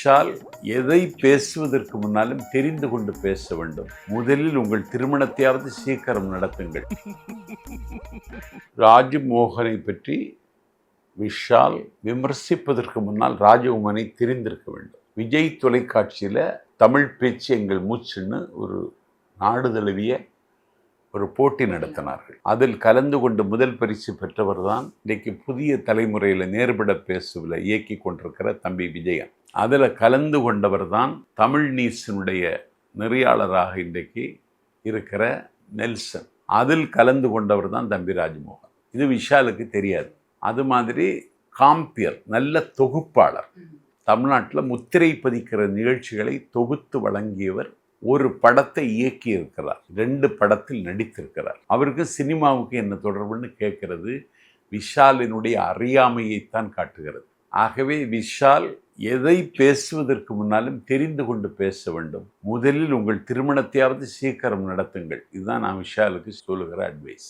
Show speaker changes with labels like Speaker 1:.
Speaker 1: விஷால் எதை பேசுவதற்கு முன்னாலும் தெரிந்து கொண்டு பேச வேண்டும். முதலில் உங்கள் திருமணத்தையாவது சீக்கிரம் நடத்துங்கள். ராஜ்மோகனை பற்றி விஷால் விமர்சிப்பதற்கு முன்னால் ராஜமோகனை தெரிந்திருக்க வேண்டும். விஜய் தொலைக்காட்சியில் தமிழ் பேச்சு எங்கள் மூச்சுன்னு ஒரு நாடு தழுவிய ஒரு போட்டி நடத்தினார்கள். அதில் கலந்து கொண்டு முதல் பரிசு பெற்றவர் தான் இன்றைக்கு புதிய தலைமுறையில் நேர்பட பேசுவில் இயக்கி கொண்டிருக்கிற தம்பி விஜயன். அதில் கலந்து கொண்டவர் தான் தமிழ் நியூஸினுடைய நெறியாளராக இன்றைக்கு இருக்கிற நெல்சன். அதில் கலந்து கொண்டவர் தான் தம்பி ராஜ்மோகன். இது விஷாலுக்கு தெரியாது. அது மாதிரி காம்பியர் நல்ல தொகுப்பாளர். தமிழ்நாட்டில் முத்திரை பதிக்கிற நிகழ்ச்சிகளை தொகுத்து வழங்கியவர். ஒரு படத்தை இயக்கி இருக்கிறார், 2 படத்தில் நடித்திருக்கிறார். அவருக்கு சினிமாவுக்கு என்ன தொடர்புன்னு கேட்கிறது விஷாலினுடைய அறியாமையைத்தான் காட்டுகிறது. ஆகவே விஷால் எதை பேசுவதற்கு முன்னாலும் தெரிந்து கொண்டு பேச வேண்டும். முதலில் உங்கள் திருமணத்தையாவது சீக்கிரம் நடத்துங்கள். இதுதான் நான் விஷாலுக்கு சொல்லுகிற அட்வைஸ்.